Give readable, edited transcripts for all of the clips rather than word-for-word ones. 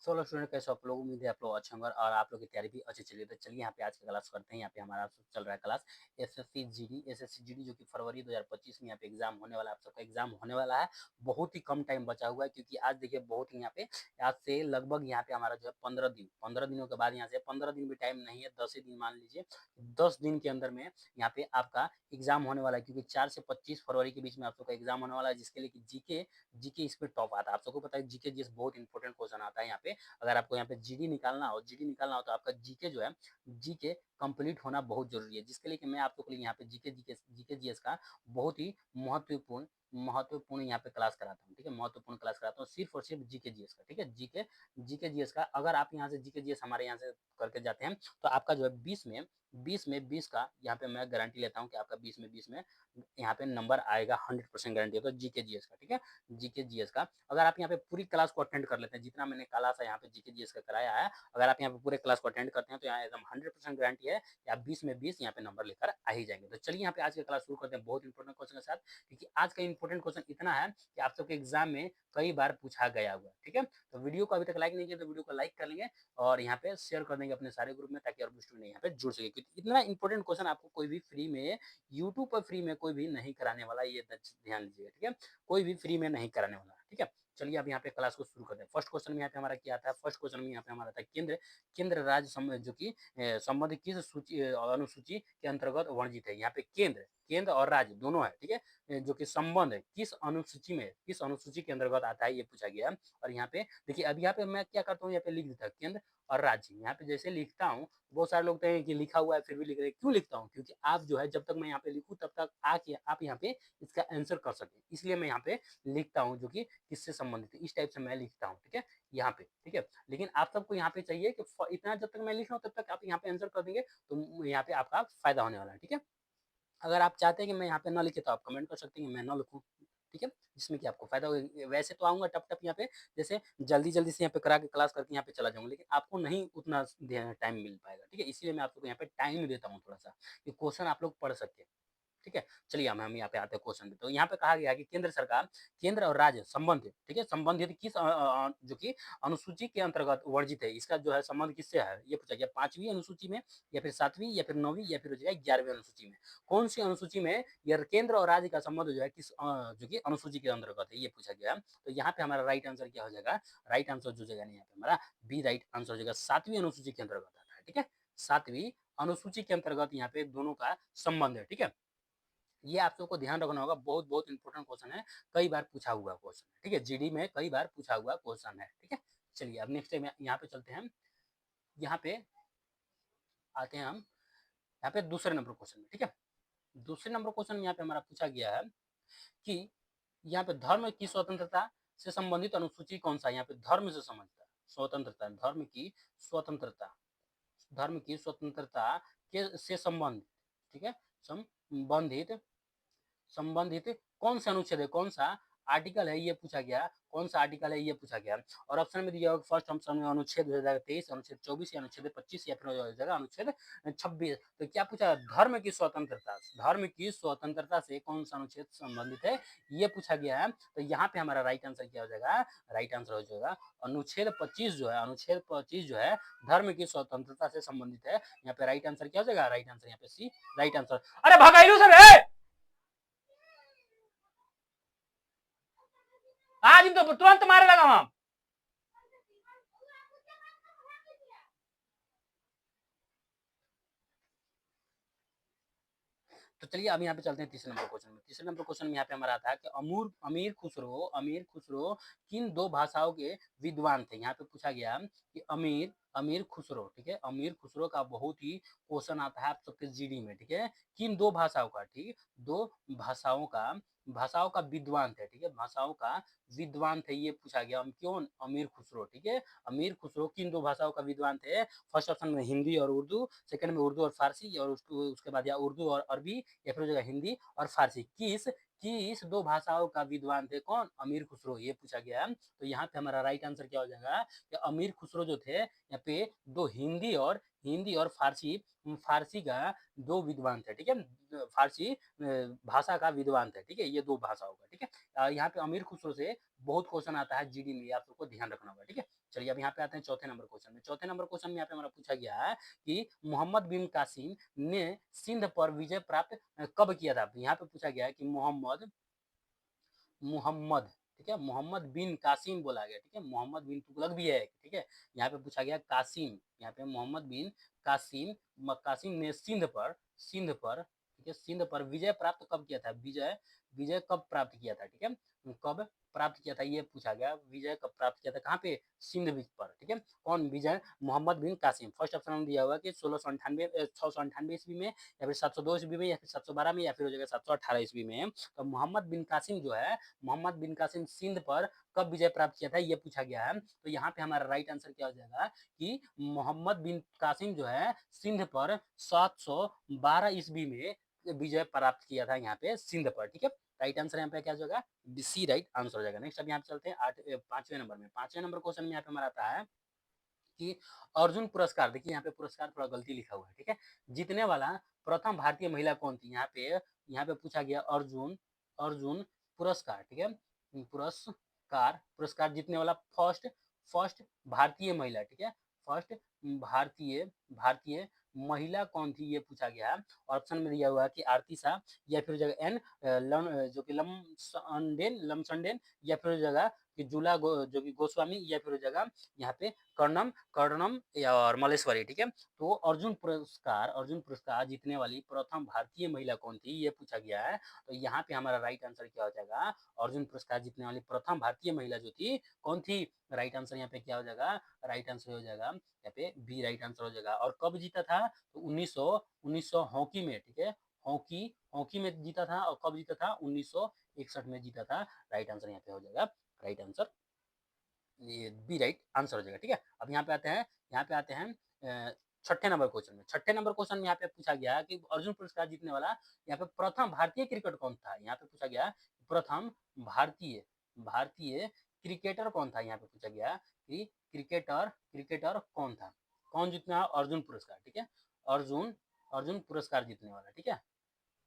Solo student कैसे आप लोग, उम्मीद है आप लोग अच्छे होंगे और आप लोग की तैयारी भी अच्छी चलिए। तो चलिए यहाँ पे आज का क्लास करते हैं। यहाँ पे हमारा चल रहा है क्लास एसएससी जीडी जो कि फरवरी 2025 में यहाँ पे एग्जाम होने वाला है। आप सबका एग्जाम होने वाला है। बहुत ही कम टाइम बचा हुआ है क्योंकि आज देखिए बहुत ही यहाँ पे आज से लगभग यहाँ पे हमारा जो है 15 दिनों के बाद यहाँ से 15 दिन भी टाइम नहीं है, 10 ही दिन मान लीजिए। 10 दिन के अंदर में यहाँ पे आपका एग्जाम होने वाला है क्योंकि 4 से 25 फरवरी के बीच में आप सबका एग्जाम होने वाला है, जिसके लिए कि जीके जीके इसमें टॉप आता है। आप सबको पता है जीके जीएस बहुत इंपॉर्टेंट क्वेश्चन आता है यहाँ पे। अगर आपको यहाँ पे जीडी निकालना हो तो आपका जीके जो है जीके कंप्लीट होना बहुत जरूरी है, जिसके लिए कि मैं आपको यहाँ पे जीके जीएस का बहुत ही महत्वपूर्ण यहाँ पे क्लास कराता हूँ। ठीक है, महत्वपूर्ण क्लास कराता हूँ सिर्फ और सिर्फ जीके जीएस का। ठीक है, जीके जीएस का अगर आप यहाँ से जीके जीएस हमारे यहाँ से करके जाते हैं तो आपका जो है 20 का यहाँ पे मैं गारंटी लेता हूँ कि आपका 20 में यहाँ पे नंबर आएगा। 100% गारंटी होता है जीके जीएस का। ठीक है, जीके जीएस का अगर आप यहाँ पे पूरी क्लास को अटेंड कर लेते हैं, जितना मैंने क्लास है यहाँ पे जीके जीएस का कराया है, अगर आप यहाँ पे पूरे क्लास को अटेंड करते हैं तो यहाँ एकदम 100% गारंटी है कि आप 20 यहाँ पे नंबर लेकर आ ही जाएंगे। तो चलिए यहाँ पे आज का क्लास शुरू करते हैं बहुत इंपॉर्टेंट क्वेश्चन के साथ, क्योंकि आज का इंपॉर्टेंट क्वेश्चन इतना है कि आप सबके एग्जाम में कई बार पूछा गया हुआ है। ठीक है, तो वीडियो को अभी तक लाइक नहीं किया तो वीडियो को लाइक कर लेंगे और यहाँ पे शेयर कर देंगे अपने सारे ग्रुप में, ताकि और भी स्टूडेंट यहाँ पे जुड़ सके, क्योंकि इतना इंपॉर्टेंट क्वेश्चन आपको कोई भी फ्री में यूट्यूब पर फ्री में कोई भी नहीं कराने वाला, ये ध्यान दीजिएगा। ठीक है, कोई भी फ्री में नहीं कराने वाला। ठीक है, चलिए अब यहाँ पे क्लास को शुरू करते हैं। फर्स्ट क्वेश्चन में यहाँ पे हमारा क्या आता है, फर्स्ट क्वेश्चन में यहाँ पे हमारा था केंद्र केंद्र राज्य जो कि संबंध किस सूची अनुसूची के अंतर्गत वर्णित है। यहाँ पे केंद्र केंद्र और राज्य दोनों है। ठीक है, जो कि संबंध किस अनुसूची के अंतर्गत आता है ये पूछा गया। और यहाँ पे देखिए अभी यहाँ पे मैं क्या करता हूँ, यहाँ पे लिख देता हूँ केंद्र और राज्य। यहाँ पे जैसे लिखता हूँ, बहुत सारे लोग कहेंगे कि लिखा हुआ है फिर भी लिख रहे हैं, क्यों लिखता हूँ, क्योंकि आप जो है जब तक मैं यहाँ पे लिखूँ तब तक आके आप यहाँ पे इसका आंसर कर सकें, इसलिए मैं यहाँ पे लिखता हूँ जो कि किससे संबंधित है, इस टाइप से मैं लिखता हूँ। ठीक है, यहाँ पे। ठीक है, लेकिन आप सबको यहाँ पे चाहिए कि इतना जब तक मैं लिख रहा हूँ तब तक आप यहाँ पे आंसर कर देंगे तो यहाँ पे आपका फायदा होने वाला है। ठीक है, अगर आप चाहते हैं कि मैं यहाँ पे ना लिखे तो आप कमेंट कर सकते हैं कि मैं ना लिखूँ। ठीक है, जिसमें कि आपको फायदा होगा। वैसे तो आऊंगा टप टप यहाँ पे, जैसे जल्दी जल्दी से यहाँ पे करा के क्लास करके यहाँ पे चला जाऊंगा, लेकिन आपको नहीं उतना टाइम मिल पाएगा। ठीक है, इसलिए मैं आपको यहाँ पे टाइम देता हूँ थोड़ा सा, कि क्वेश्चन आप लोग पढ़ सके। ठीक है, चलिए हम यहाँ पे आते हैं क्वेश्चन पे। तो यहाँ पे कहा गया कि केंद्र सरकार केंद्र और राज्य संबंधित, ठीक है, संबंधित किस जो कि अनुसूची के अंतर्गत वर्जित है, इसका जो है संबंध किससे है ये पूछा गया। 5वीं अनुसूची में या फिर 7वीं या फिर 9वीं या फिर हो जाएगा 11वीं अनुसूची में, कौन सी अनुसूची में यह केंद्र और राज्य का संबंध जो है किस जो कि अनुसूची के अंतर्गत है ये पूछा गया। तो यहाँ पे हमारा राइट आंसर क्या हो जाएगा, राइट आंसर जो जाएगा यहाँ पे हमारा बी राइट आंसर हो जाएगा। 7वीं अनुसूची के अंतर्गत आता है। ठीक है, 7वीं अनुसूची के अंतर्गत यहाँ पे दोनों का संबंध है। ठीक है, ये आप सबको ध्यान रखना होगा, बहुत बहुत इंपॉर्टेंट क्वेश्चन है, कई बार पूछा हुआ क्वेश्चन है। ठीक है, जीडी में कई बार पूछा हुआ क्वेश्चन है। ठीक है, चलिए अब नेक्स्ट यहाँ पे चलते हैं। यहाँ पे आते हैं हम यहाँ पे दूसरे नंबर क्वेश्चन में। ठीक है, दूसरे नंबर क्वेश्चन में यहाँ पे हमारा पूछा गया है कि यहाँ पे धर्म की स्वतंत्रता से संबंधित अनुसूची कौन सा है। यहाँ पे धर्म से संबंधित स्वतंत्रता, स्वतंत्रता धर्म की स्वतंत्रता के से संबंधित। ठीक है, संबंधित संबंधित कौन सा अनुच्छेद है, कौन सा आर्टिकल है ये पूछा गया, कौन सा आर्टिकल है ये पूछा गया। और ऑप्शन में दिया होगा फर्स्ट ऑप्शन में अनुच्छेद हो जाएगा 23, अनुच्छेद 24 या अनुच्छेद 25 या फिर हो जाएगा अनुच्छेद 26। तो क्या पूछा, धर्म की स्वतंत्रता से कौन सा अनुच्छेद संबंधित है ये पूछा गया है। तो यहाँ पे हमारा राइट आंसर क्या हो जाएगा, राइट आंसर हो जाएगा अनुच्छेद 25 जो है, अनुच्छेद 25 जो है धर्म की स्वतंत्रता से संबंधित है। यहाँ पे राइट आंसर क्या हो जाएगा, राइट आंसर यहाँ पे सी राइट आंसर। अरे भगाइलू सर है आज तो तुरंत मारे लगा हम। तो चलिए अब यहाँ पे चलते हैं तीसरे नंबर क्वेश्चन में। तीसरे नंबर क्वेश्चन में यहाँ पे हमारा आता है कि अमीर खुसरो किन दो भाषाओं के विद्वान थे। यहाँ पे पूछा गया कि अमीर अमीर खुसरो, ठीक है, अमीर खुसरो का बहुत ही क्वेश्चन आता है आप सबके जीडी में। ठीक है, किन दो भाषाओं का, ठीक, दो भाषाओं का विद्वान थे। ठीक है, भाषाओं का विद्वान थे ये पूछा गया। क्यों, अमीर खुसरो। ठीक है, अमीर खुसरो किन दो भाषाओं का विद्वान थे। फर्स्ट ऑप्शन में हिंदी और उर्दू, सेकंड में उर्दू और फारसी, और उसके बाद या उर्दू और अरबी या फिर हो जाएगा हिंदी और फारसी। किस दो भाषाओं का विद्वान थे कौन, अमीर खुसरो, ये पूछा गया। तो यहाँ पे हमारा राइट आंसर क्या हो जाएगा कि अमीर खुसरो जो थे यहाँ पे दो हिंदी और फारसी फारसी का दो विद्वान थे। ठीक है, फारसी भाषा का विद्वान थे। ठीक है, ये दो भाषाओं का। ठीक है, यहाँ पे अमीर खुसरो से बहुत क्वेश्चन आता है जीडी में, आप सबको ध्यान रखना होगा, ठीक है। चलिए अब यहाँ पे आते हैं चौथे नंबर क्वेश्चन में। चौथे नंबर क्वेश्चन में यहाँ पे हमारा पूछा गया है कि मोहम्मद बिन कासिम ने सिंध पर विजय प्राप्त कब किया था। यहाँ पे पूछा गया है कि मोहम्मद मोहम्मद ठीक है, मोहम्मद बिन कासिम बोला गया, ठीक है, मोहम्मद बिन तुगलक भी है, ठीक है। यहाँ पे पूछा गया कासिम, यहाँ पे मोहम्मद बिन कासिम कासिम ने सिंध पर ठीक है, सिंध पर विजय प्राप्त कब किया था। विजय विजय कब प्राप्त किया था, ठीक है, कब प्राप्त किया था ये पूछा गया। विजय कब प्राप्त किया था, कहाँ पे, सिंध पर, ठीक है। कौन विजय, मोहम्मद बिन कासिम। फर्स्ट ऑप्शन में दिया हुआ कि 698 ईस्वी में, या फिर 702 ईस्वी में, या फिर 712 में, या फिर हो जाएगा 718 ईस्वी में। तो मोहम्मद बिन कासिम जो है, मोहम्मद बिन कासिम सिंध पर कब विजय प्राप्त किया था ये पूछा गया है। तो यहाँ पे हमारा राइट आंसर क्या हो जाएगा कि मोहम्मद बिन कासिम जो है सिंध पर 712 ईस्वी में विजय प्राप्त किया था यहाँ पे सिंध पर, ठीक है। राइट आंसर यहाँ पे क्या हो जाएगा, सी राइट आंसर हो जाएगा। नेक्स्ट अब यहाँ पे चलते हैं पांचवें नंबर में। पांचवें नंबर क्वेश्चन में यहाँ पे हमारा आता है कि अर्जुन पुरस्कार, देखिए यहाँ पे पुरस्कार थोड़ा गलती लिखा हुआ है, ठीक है। जीतने वाला प्रथम भारतीय महिला कौन थी, यहाँ पे पूछा गया अर्जुन अर्जुन पुरस्कार, ठीक है। पुरस्कार जीतने वाला फर्स्ट फर्स्ट भारतीय महिला, ठीक है, फर्स्ट भारतीय भारतीय महिला कौन थी ये पूछा गया है। ऑप्शन में दिया हुआ है कि आरती शाह, या फिर जगह एन जो कि लमसंडेन, या फिर जगह कि जो कि गोस्वामी, या फिर जगह यहाँ पे कर्णम कर्णम और मलेश्वरी, ठीक है। तो अर्जुन पुरस्कार जीतने वाली प्रथम भारतीय महिला कौन थी ये पूछा गया है। तो यहाँ पे हमारा राइट आंसर क्या हो जाएगा, अर्जुन पुरस्कार जीतने वाली प्रथम भारतीय महिला जो थी कौन थी। राइट आंसर यहाँ पे क्या हो जाएगा, राइट आंसर हो जाएगा यहाँ पे बी राइट आंसर हो जाएगा। और कब जीता था, तो 1900 हॉकी में, ठीक है, हॉकी हॉकी में जीता था। और कब जीता था, 1961 में जीता था। राइट आंसर यहाँ पे हो जाएगा, राइट आंसर ये बी राइट आंसर हो जाएगा, ठीक है। अब यहाँ पे आते हैं छठे नंबर क्वेश्चन में। छठे नंबर क्वेश्चन में यहाँ पे पूछा गया कि अर्जुन पुरस्कार जीतने वाला यहाँ पे प्रथम भारतीय क्रिकेट कौन था। यहाँ पे पूछा गया प्रथम भारतीय भारतीय क्रिकेटर कौन था। यहाँ पे पूछा गया कि क्रिकेटर क्रिकेटर कौन था, कौन जीतना अर्जुन पुरस्कार, ठीक है। अर्जुन अर्जुन पुरस्कार जीतने वाला, ठीक है,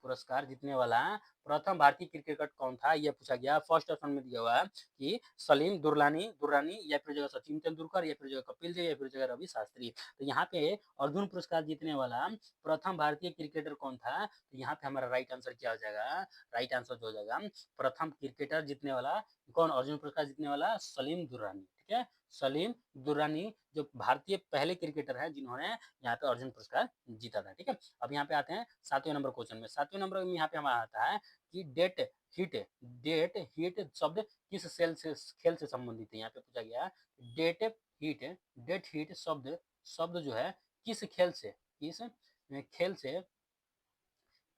पुरस्कार जीतने वाला प्रथम भारतीय क्रिकेटर कौन था यह पूछा गया। फर्स्ट ऑप्शन में दिया हुआ है कि सलीम दुर्रानी, या फिर जगह सचिन तेंदुलकर, या फिर जगह कपिल देव, या फिर जगह रवि शास्त्री। तो यहाँ पे अर्जुन पुरस्कार जीतने वाला प्रथम भारतीय क्रिकेटर कौन था। तो यहाँ पे हमारा राइट आंसर क्या हो जाएगा, राइट आंसर जो हो जाएगा प्रथम क्रिकेटर जीतने वाला कौन, अर्जुन पुरस्कार जीतने वाला सलीम दुर्रानी, ठीक है। सलीम दुर्रानी जो भारतीय पहले क्रिकेटर है जिन्होंने यहाँ पे अर्जुन पुरस्कार जीता था, ठीक है। अब यहाँ पे आते हैं सातवें नंबर क्वेश्चन में। सातवें नंबर में यहाँ पे हमारा आता है कि डेट हिट शब्द किस खेल से संबंधित है। यहाँ पे पूछा गया डेट हिट डेट हिट शब्द शब्द जो है किस खेल से खेल से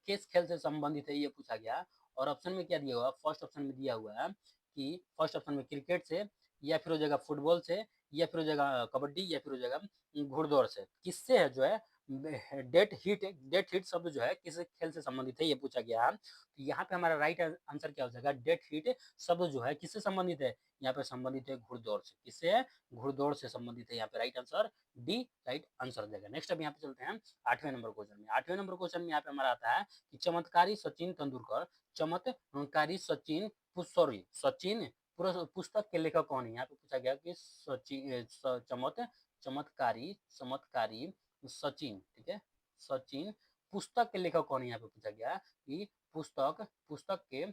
किस खेल से संबंधित है ये पूछा गया। और ऑप्शन में क्या दिया हुआ, फर्स्ट ऑप्शन में दिया हुआ है कि फर्स्ट ऑप्शन में क्रिकेट से, या फिर हो जाएगा फुटबॉल से, या फिर हो जाएगा कबड्डी, या फिर हो जाएगा घुड़दौड़ से। किससे है जो है डेट हिट शब्द जो है किस खेल से संबंधित है ये पूछा गया है। तो यहाँ पे हमारा राइट आंसर क्या हो जाएगा, डेट हिट शब्द जो है किससे संबंधित है, यहाँ पे संबंधित है घुड़दौड़ से। किससे है, घुड़दौड़ से संबंधित है। यहाँ पे right answer D right answer हो जाएगा। नेक्स्ट अब यहाँ पे चलते हैं आठवें नंबर क्वेश्चन में। आठवें नंबर क्वेश्चन में यहाँ पे हमारा आता है कि चमत्कारी सचिन तेंदुलकर चमत्कारी सचिन सॉरी सचिन पुस्तक के लेखक कौन है। यहाँ पे पूछा गया कि चमत्कारी चमत्कारी सचिन, ठीक है, सचिन पुस्तक के लेखक कौन है। यहाँ पे पूछा गया कि पुस्तक पुस्तक के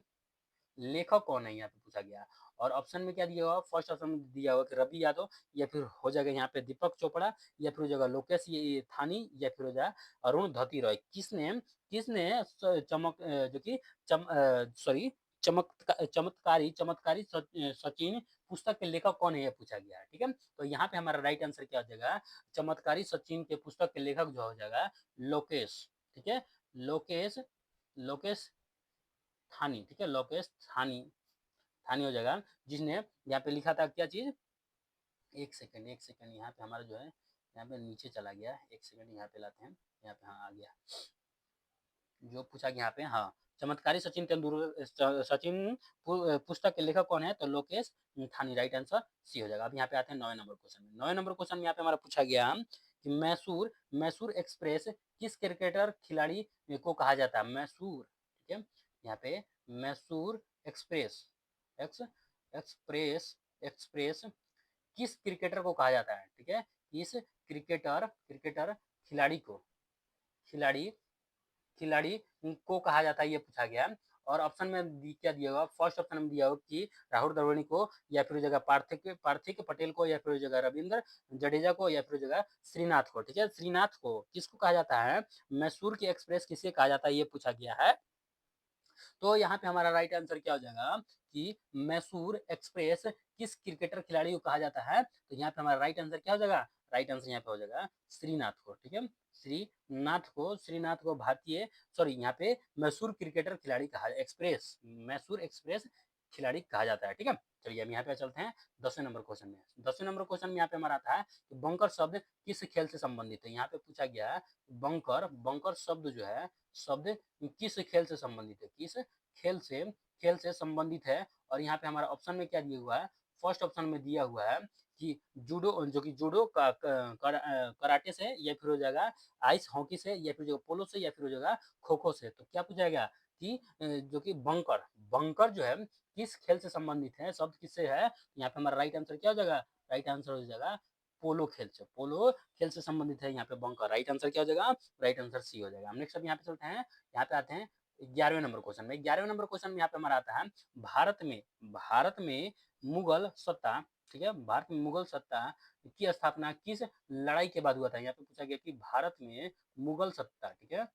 लेखक कौन है, यहाँ पे पूछा गया। और ऑप्शन में क्या दिया हुआ, फर्स्ट ऑप्शन में दिया हुआ कि रवि यादव, या फिर हो जाएगा यहाँ पे दीपक चोपड़ा, या फिर हो जाएगा लोकेश ये थानी, या फिर हो जाएगा अरुण धती रॉय। किसने किसने जो कि सॉरी चमत्कारी सचिन पुस्तक के लेखक कौन है ये पूछा गया है, ठीक है। तो यहाँ पे हमारा राइट आंसर क्या हो जाएगा, चमत्कारी सचिन के पुस्तक के लेखक जो हो जाएगा लोकेश, ठीक है, लोकेश लोकेश थानी, ठीक है, लोकेश थानी थानी हो जाएगा। जिसने यहाँ पे लिखा था क्या चीज, एक सेकंड यहाँ पे हमारा जो है यहाँ पे नीचे चला गया। एक सेकंड यहाँ पे लाते हैं, यहाँ पे हाँ आ गया। जो पूछा गया यहाँ पे, हाँ, चमत्कारी सचिन तेंदुलकर सचिन पुस्तक के लेखक कौन है, तो लोकेश थानी। राइट आंसर सी हो जाएगा। अब यहाँ पे आते हैं 9 नंबर क्वेश्चन में। 9 नंबर क्वेश्चन में यहाँ पे हमारा पूछा गया कि मैसूर मैसूर एक्सप्रेस किस क्रिकेटर खिलाड़ी को कहा जाता है। मैसूर, ठीक है, यहाँ पे मैसूर एक्सप्रेस एक्सप्रेस एक्सप्रेस किस क्रिकेटर को कहा जाता है, ठीक है, किस क्रिकेटर क्रिकेटर खिलाड़ी को खिलाड़ी खिलाड़ी को कहा जाता है, ये पूछा गया। और ऑप्शन में क्या दिया होगा, फर्स्ट ऑप्शन में दिया होगा कि राहुल द्रविड़ को, या फिर जगह पार्थिक पार्थिक पटेल को, या फिर जगह रविंद्र जडेजा को, या फिर जगह श्रीनाथ को, ठीक है, श्रीनाथ को किसको कहा जाता है, मैसूर की एक्सप्रेस किसे कहा जाता है, ये पूछा गया है। तो यहाँ पे हमारा राइट आंसर क्या हो जाएगा कि मैसूर एक्सप्रेस किस क्रिकेटर खिलाड़ी को कहा जाता है, तो यहाँ पे हमारा राइट आंसर क्या हो जाएगा, राइट आंसर यहाँ पे हो जाएगा श्रीनाथ को, ठीक है, श्रीनाथ को भारतीय, सॉरी, यहाँ पे मैसूर क्रिकेटर खिलाड़ी कहा, एक्सप्रेस मैसूर एक्सप्रेस खिलाड़ी कहा जाता है, ठीक है। चलिए हम यहाँ पे चलते हैं 10वें नंबर क्वेश्चन में। 10वें नंबर क्वेश्चन में यहाँ पे हमारा आता है कि बंकर शब्द किस खेल से संबंधित है। यहाँ पे पूछा गया है बंकर बंकर शब्द जो है, शब्द किस खेल से संबंधित है, किस खेल से खेल से संबंधित है। और यहाँ पे हमारा ऑप्शन में क्या दिया हुआ है, फर्स्ट ऑप्शन में दिया हुआ है कि जूडो, जो कि जूडो कराटे से, या फिर हो जाएगा आइस हॉकी से, या फिर जो पोलो से, या फिर हो जाएगा खो खो से। तो क्या पूछा जाएगा कि जो कि बंकर बंकर जो है किस खेल से संबंधित है, शब्द किससे है। यहाँ पे हमारा राइट आंसर क्या हो जाएगा, राइट आंसर हो जाएगा पोलो खेल से, पोलो खेल से संबंधित है यहाँ पे बंकर। राइट आंसर क्या हो जाएगा, राइट आंसर सी हो जाएगा। हम नेक्स्ट अब यहाँ पे चलते हैं, यहाँ पे आते हैं 11वें नंबर क्वेश्चन में। 11वें नंबर क्वेश्चन में यहाँ पे हमारा आता है भारत में मुगल सत्ता, ठीक है, भारत में मुगल सत्ता की स्थापना किस लड़ाई के बाद हुआ था। यहाँ पे पूछा गया कि भारत में मुगल सत्ता, ठीक है,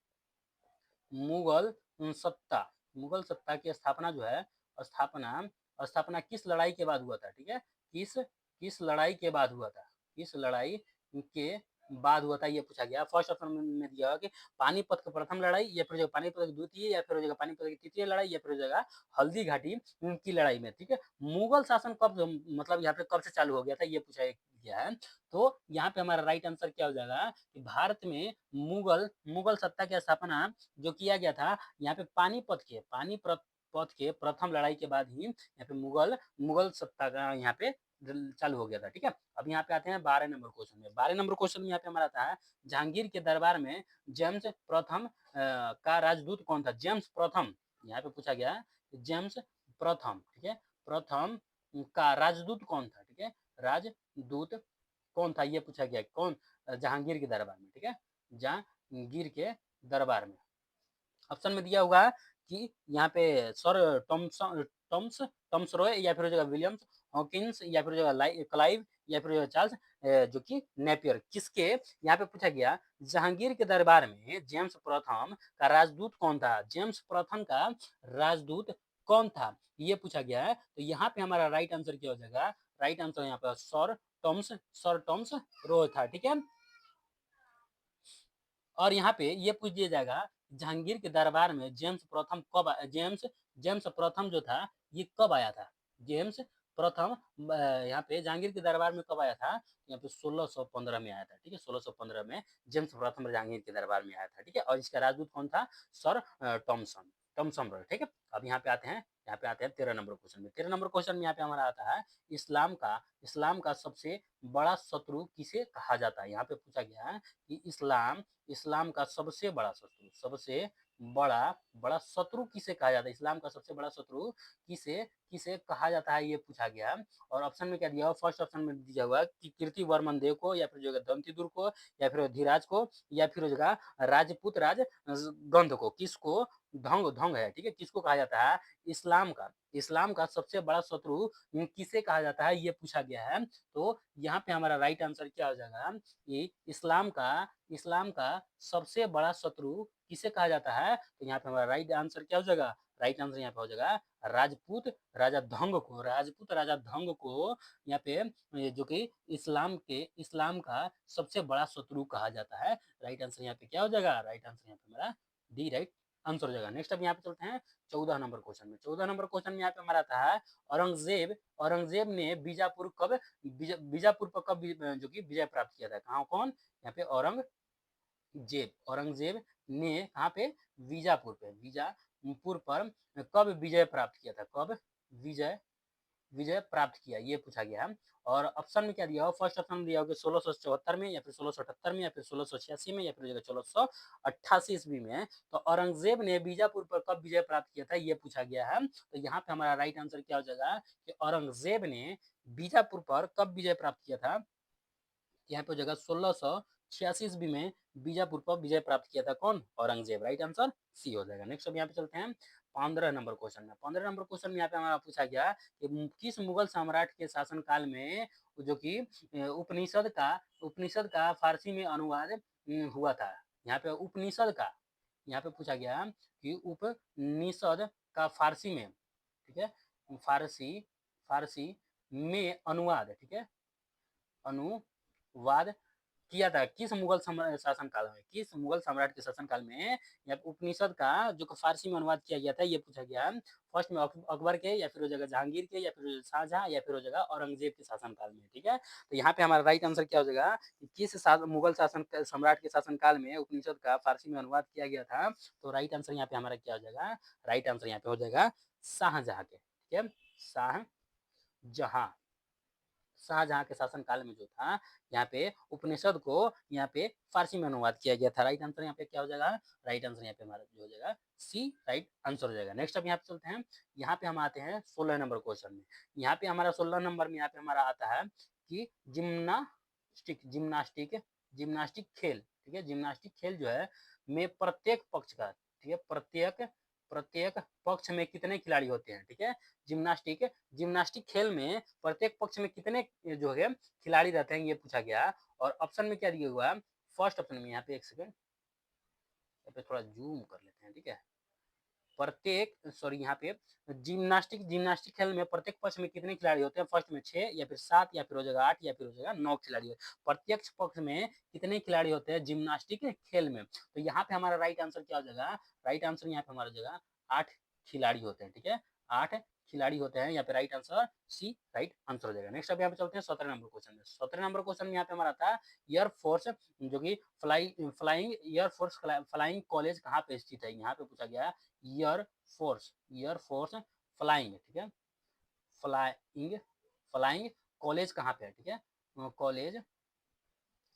मुगल सत्ता मुगल सत्ता की स्थापना जो है, स्थापना स्थापना किस लड़ाई के बाद हुआ था, ठीक है, किस किस लड़ाई के बाद हुआ था, किस लड़ाई के बाद हुआ था, ये पूछा गया। फर्स्ट ऑप्शन में दिया हुआ कि पानीपत की प्रथम लड़ाई, या फिर पानीपत की द्वितीय, या फिर पानीपत की तृतीय लड़ाई, या फिर जगह हल्दी घाटी की लड़ाई में, ठीक है। मुगल शासन कब, मतलब यहाँ पे कब से चालू हो गया था, ये पूछा गया है। तो यहाँ पे हमारा राइट आंसर क्या हो जाएगा कि भारत में मुगल मुगल सत्ता की स्थापना जो किया गया था, यहाँ पे पानीपत के प्रथम लड़ाई के बाद ही यहाँ पे मुगल मुगल सत्ता का यहाँ पे चालू हो गया था, ठीक है। अब यहाँ पे आते हैं 12 नंबर क्वेश्चन में। 12 नंबर क्वेश्चन में यहाँ पे हमारा आता है जहांगीर के दरबार में जेम्स प्रथम का राजदूत कौन था। जेम्स प्रथम, यहाँ पे पूछा गया जेम्स प्रथम, ठीक है, प्रथम का राजदूत कौन था, ठीक है, राजदूत कौन था, ये पूछा गया। कौन, जहांगीर के दरबार में, ठीक है, जहांगीर के दरबार में। ऑप्शन में दिया होगा कि यहाँ पे सर टॉम्स टॉम्स रॉय, या फिर हो जाएगा विलियम्स हॉकिंस, या फिर हो जाएगा क्लाइव, या फिर हो जाएगा चार्ल्स जो कि नेपियर। किसके, यहाँ पे पूछा गया जहांगीर के दरबार में जेम्स प्रथम का राजदूत कौन था, जेम्स प्रथम का राजदूत कौन था, ये पूछा गया है। तो यहाँ पे हमारा राइट आंसर क्या हो जाएगा, राइट आंसर यहाँ पे सर टॉम्स रॉय था, ठीक है। और यहाँ पे ये पूछ दिया जाएगा जहांगीर के दरबार में जेम्स प्रथम जो था ये कब आया था। जेम्स प्रथम यहाँ पे जहांगीर के दरबार में कब आया था, यहाँ पे 1615 में आया था, ठीक है, 1615 में जेम्स प्रथम जहांगीर के दरबार में आया था, ठीक है। और इसका राजदूत कौन था, सर टॉमसन टॉमसन रॉय, ठीक है। अब यहाँ पे आते हैं 13 नंबर क्वेश्चन में। 13 नंबर क्वेश्चन में यहाँ पे हमारा आता है इस्लाम का सबसे बड़ा शत्रु किसे कहा जाता है। यहाँ पे पूछा गया है कि इस्लाम का सबसे बड़ा बड़ा शत्रु किसे कहा जाता है, इस्लाम का सबसे बड़ा शत्रु किसे किसे कहा जाता है, ये पूछा गया। और ऑप्शन में क्या दिया हुआ, फर्स्ट ऑप्शन में दिया हुआ कि कीर्ति वर्मन देव को, या फिर जो दंतीदुर को, या फिर धीराज को, या फिर जगह राजपूत राज गंध को, किसको, ढंग ढंग है, ठीक है, किसको कहा जाता है, इस्लाम का सबसे बड़ा शत्रु किसे कहा जाता है, ये पूछा गया है। तो यहाँ पे हमारा राइट आंसर क्या हो जाएगा कि इस्लाम का सबसे बड़ा शत्रु किसे कहा जाता है। तो यहाँ पे हमारा राइट आंसर क्या हो जाएगा, राइट आंसर यहाँ पे हो जाएगा राजपूत राजा धंग को यहाँ पे जो कि इस्लाम का सबसे बड़ा शत्रु कहा जाता है। राइट आंसर यहाँ पे क्या हो जाएगा, राइट आंसर यहाँ पे हमारा डी राइट आंसर हो जाएगा। नेक्स्ट अब यहाँ पे चलते हैं 14 नंबर क्वेश्चन में। 14 नंबर क्वेश्चन में यहाँ पे हमारा आता है औरंगजेब ने बीजापुर पर कब जो कि विजय प्राप्त किया था। कहाँ, कौन, यहाँ पे औरंगजेब ने कहाँ पे, बीजापुर पर कब विजय प्राप्त किया था, कब विजय विजय प्राप्त किया, ये पूछा गया है। और ऑप्शन में क्या दिया हो, फर्स्ट ऑप्शन में दिया होगा 1674 में, या फिर 1678 में, या फिर 1686 में, या फिर 1688 ईस्वी में। तो औरंगजेब ने बीजापुर पर कब विजय प्राप्त किया था, ये पूछा गया है। तो यहाँ पे हमारा राइट आंसर क्या हो जाएगा कि औरंगजेब ने बीजापुर पर कब विजय प्राप्त किया था। यहाँ पे हो जाएगा 1686 ईस्वी में बीजापुर पर विजय प्राप्त किया था कौन, औरंगजेब। राइट आंसर सी हो जाएगा। नेक्स्ट अब यहाँ पे चलते हैं 15 नंबर क्वेश्चन में। 15 नंबर क्वेश्चन में यहाँ पे हमारा पूछा गया कि किस मुगल सम्राट के शासन काल में जो कि उपनिषद का फारसी में अनुवाद हुआ था। यहाँ पे उपनिषद का, यहाँ पे पूछा गया कि उपनिषद का फारसी में, ठीक है, फारसी फारसी में अनुवाद, ठीक है, अनुवाद किया था किस मुगल शासन काल में, किस मुगल सम्राट के शासन काल में या उपनिषद का जो फारसी में अनुवाद किया गया था, ये पूछा गया। फर्स्ट में अकबर के, या फिर हो जाएगा जहांगीर के, या फिर शाहजहां, या फिर हो जाएगा औरंगजेब के शासन काल में। ठीक है, तो यहाँ पे हमारा राइट आंसर क्या हो जाएगा कि किस मुगल शासन सम्राट के शासन काल में उपनिषद का फारसी में अनुवाद किया गया था। तो राइट आंसर यहाँ पे हमारा क्या हो जाएगा, राइट आंसर यहाँ पे हो जाएगा शाहजहां के। ठीक है, शाहजहां, शाहजहां के शासन काल में जो था यहाँ पे उपनिषद को यहाँ पे फारसी में अनुवाद किया गया था। राइट आंसर यहाँ पे क्या हो जाएगा, राइट आंसर यहाँ पे हमारा जो हो जाएगा सी राइट आंसर हो जाएगा। नेक्स्ट अब यहाँ पे चलते हैं, यहाँ पे हम आते हैं 16 नंबर क्वेश्चन में। यहाँ पे हमारा 16 नंबर में यहाँ पे हमारा आता है कि जिम्नास्टिक जिम्नास्टिक खेल, ठीक है, जिम्नास्टिक खेल जो है में प्रत्येक पक्ष का, ठीक है, प्रत्येक प्रत्येक पक्ष में कितने खिलाड़ी होते हैं। ठीक है, जिम्नास्टिक जिम्नास्टिक खेल में प्रत्येक पक्ष में कितने जो है खिलाड़ी रहते हैं, ये पूछा गया। और ऑप्शन में क्या दिया हुआ है, फर्स्ट ऑप्शन में यहाँ पे एक सेकंड, यहाँ पे थोड़ा जूम कर लेते हैं। ठीक है, प्रत्येक सॉरी यहाँ पे जिम्नास्टिक खेल में प्रत्येक पक्ष में कितने खिलाड़ी होते हैं, फर्स्ट में 6, या फिर 7, या फिर हो जाएगा 8, या फिर हो जाएगा 9 खिलाड़ी। प्रत्येक पक्ष में कितने खिलाड़ी होते हैं जिम्नास्टिक खेल में। तो यहाँ पे हमारा राइट आंसर क्या हो जाएगा, राइट आंसर यहाँ पे हमारा हो जाएगा 8 खिलाड़ी होते हैं। ठीक है, 8 खिलाड़ी होते हैं, यहाँ पे right answer C right answer हो जाएगा। नेक्स्ट अब यहाँ पे चलते हैं 17 नंबर क्वेश्चन में। 17 नंबर क्वेश्चन में यहाँ पे हमारा आता है एयरफोर्स जो कि फ्लाइंग एयरफोर्स फ्लाइंग कॉलेज कहाँ पे स्थित है। यहाँ पे पूछा गया एयरफोर्स फ्लाइंग, ठीक है, फ्लाइंग फ्लाइंग कॉलेज कहाँ पे है। ठीक है, कॉलेज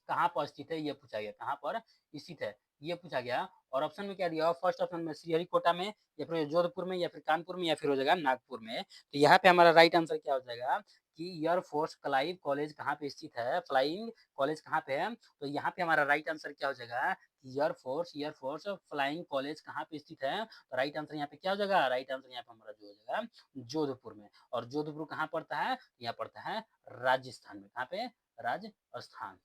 कहाँ पर स्थित है, ये पूछा गया, कहाँ पर स्थित है ये पूछा गया। और ऑप्शन में क्या दिया, फर्स्ट ऑप्शन में श्रीहरिकोटा में, या फिर जोधपुर में, या फिर कानपुर में, या फिर हो जाएगा नागपुर में। तो यहाँ पे हमारा राइट आंसर क्या हो जाएगा कि एयरफोर्स क्लाइव कॉलेज कहाँ पे स्थित है, फ्लाइंग कॉलेज कहाँ पे है। तो यहाँ पे हमारा राइट आंसर क्या हो जाएगा, एयरफोर्स फ्लाइंग कॉलेज कहाँ पे स्थित है। तो राइट आंसर यहाँ पे क्या हो जाएगा, राइट आंसर यहाँ पे हमारा जो हो जाएगा जोधपुर में। और जोधपुर कहाँ पड़ता है, यहाँ पड़ता है राजस्थान में। कहाँ पे, राजस्थान।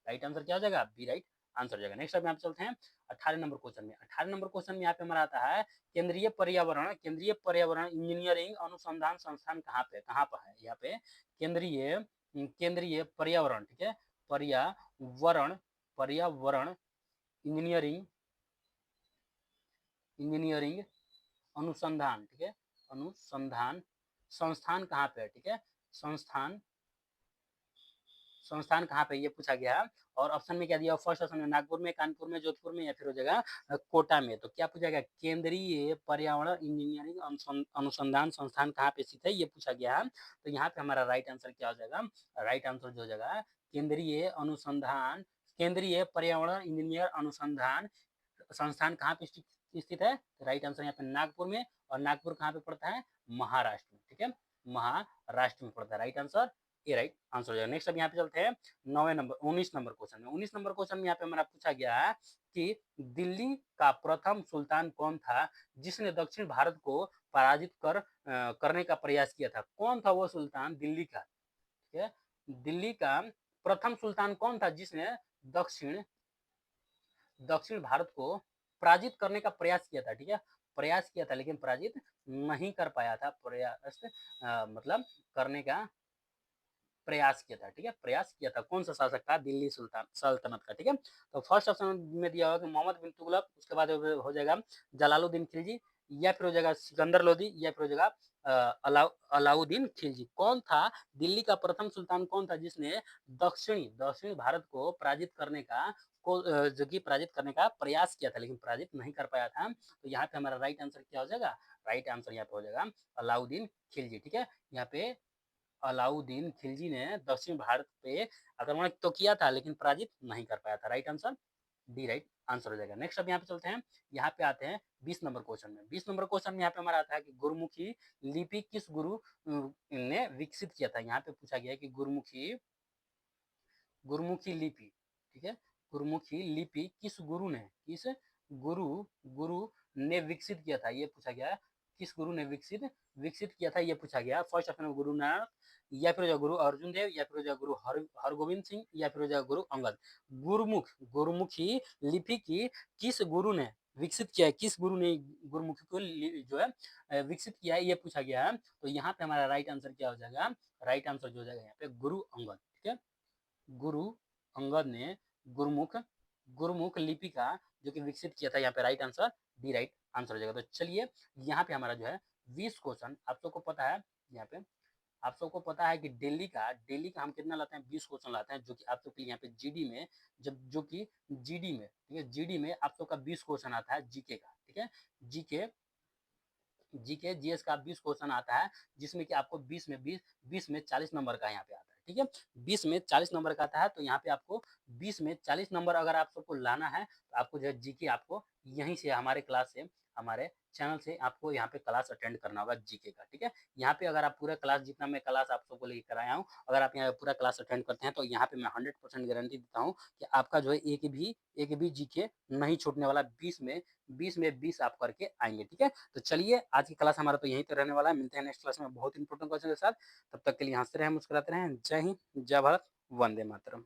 राइट आंसर क्या हो जाएगा, बी राइट आंसर हो जाएगा। नेक्स्ट अब यहाँ पे चलते हैं 18 नंबर क्वेश्चन में। 18 नंबर क्वेश्चन में यहाँ पे हमारा आता है केंद्रीय पर्यावरण इंजीनियरिंग अनुसंधान संस्थान कहाँ पे, कहाँ पर है यहाँ पे केंद्रीय केंद्रीय पर्यावरण, ठीक है, पर्यावरण पर्यावरण इंजीनियरिंग इंजीनियरिंग अनुसंधान, ठीक है, अनुसंधान संस्थान कहाँ पे है। ठीक है, संस्थान संस्थान कहाँ पे, ये पूछा गया है। और ऑप्शन में क्या दिया, फर्स्ट ऑप्शन में नागपुर में, कानपुर में, जोधपुर में, या फिर हो जाएगा कोटा में। तो क्या पूछा गया, केंद्रीय पर्यावरण इंजीनियरिंग अनुसंधान संस्थान कहाँ पे स्थित है, ये पूछा गया है। तो यहाँ पे हमारा राइट आंसर क्या हो जाएगा, राइट आंसर जो हो जाएगा केंद्रीय पर्यावरण इंजीनियर अनुसंधान संस्थान कहाँ पे स्थित है। राइट आंसर यहाँ पे नागपुर में। और नागपुर कहाँ पे पड़ता है, महाराष्ट्र में। ठीक है, महाराष्ट्र में पड़ता है। राइट आंसर ये राइट आंसर हो जाएगा। नेक्स्ट अब यहाँ पे चलते हैं 19 नंबर क्वेश्चन में। 19 नंबर क्वेश्चन में यहाँ पे हमारा पूछा गया है कि दिल्ली का प्रथम सुल्तान कौन था जिसने दक्षिण भारत को पराजित करने का प्रयास किया था। कौन था वो सुल्तान दिल्ली का, ठीक है, दिल्ली का प्रथम सुल्तान कौन था जिसने दक्षिण दक्षिण भारत को पराजित करने का प्रयास किया था। ठीक है, प्रयास किया था लेकिन पराजित नहीं कर पाया था। प्रयास मतलब करने का प्रयास किया था। ठीक है, प्रयास किया था, कौन सा शासक था, दिल्ली सुल्तान सल्तनत का। ठीक है, तो फर्स्ट ऑप्शन में दिया होगा कि मोहम्मद बिन तुगलक, उसके बाद हो जाएगा जलालुद्दीन खिलजी, या फिर हो जाएगा सिकंदर लोदी, या फिर हो जाएगा अलाउद्दीन खिलजी। कौन था दिल्ली का प्रथम सुल्तान, कौन था जिसने दक्षिणी भारत को पराजित करने का जो कि पराजित करने का प्रयास किया था लेकिन पराजित नहीं कर पाया था। तो यहाँ पे हमारा राइट आंसर क्या हो जाएगा, राइट आंसर यहाँ पे हो जाएगा अलाउद्दीन खिलजी। ठीक है, यहाँ पे अलाउद्दीन खिलजी ने दक्षिण भारत पे आक्रमण तो किया था लेकिन पराजित नहीं कर पाया था। Right answer D right answer हो जाएगा। नेक्स्ट अब यहाँ पे चलते हैं, यहाँ पे आते हैं 20 नंबर क्वेश्चन में। 20 नंबर क्वेश्चन में यहाँ पे हमारा आता है कि गुरुमुखी लिपि किस गुरु ने विकसित किया था। यहाँ पे पूछा गया है कि गुरुमुखी गुरुमुखी लिपि, ठीक है, गुरुमुखी लिपि किस गुरु ने, किस गुरु गुरु ने विकसित किया था, ये पूछा गया। किस गुरु ने विकसित विकसित किया था, ये पूछा गया। फर्स्ट ऑप्शन में गुरु नानक, या फिर जो गुरु अर्जुन देव, या फिर जो गुरु हरगोविंद सिंह, या फिर जो गुरु अंगद। गुरुमुखी लिपि की किस गुरु ने विकसित किया है, किस गुरु ने गुरुमुखी को जो है विकसित किया है, ये पूछा गया है। तो यहाँ पे हमारा राइट आंसर क्या हो जाएगा, राइट आंसर जो हो जाएगा यहाँ पे गुरु अंगद, ठीक है। गुरु अंगद ने गुरुमुख गुरुमुख लिपि का जो कि विकसित किया था। यहाँ पे right answer D right answer हो जाएगा। तो चलिए यहाँ पे हमारा जो है 20 क्वेश्चन आप सबको पता है, यहाँ पे आप सबको पता है कि डेली का हम कितना लाते हैं, 20 क्वेश्चन लाते हैं, जो कि आप सबके यहाँ पे जीडी में, जब जो कि जीडी में, ठीक है, जीडी में आप सबका 20 क्वेश्चन आता है जीके का, ठीक है। जीके जीके जीएस का 20 क्वेश्चन आता है, जिसमें कि आपको 20 में 40 नंबर का यहाँ पे आता है, ठीक है। 20 में 40 नंबर का आता है, तो यहाँ पे आपको 20 में 40 नंबर अगर आप सबको लाना है, तो आपको जो है जीके आपको यहीं से हमारे क्लास से, हमारे चैनल से आपको यहाँ पे क्लास अटेंड करना होगा जीके का, ठीक है। यहाँ पे अगर आप पूरा क्लास, जितना मैं क्लास आप सबको लेकर आया हूँ, अगर आप यहाँ पूरा क्लास अटेंड करते हैं, तो यहाँ पे मैं 100% गारंटी देता हूँ कि आपका जो है एक भी जीके नहीं छूटने वाला। 20 में 20 आप करके आएंगे, ठीक है। तो चलिए आज की क्लास हमारा तो यहीं पे रहने वाला है। मिलते हैं नेक्स्ट क्लास में बहुत इंपॉर्टेंट क्वेश्चन के साथ। तब तक के लिए हंसते रहें, मुस्कुराते रहें। जय हिंद, जय भारत, वंदे मातरम।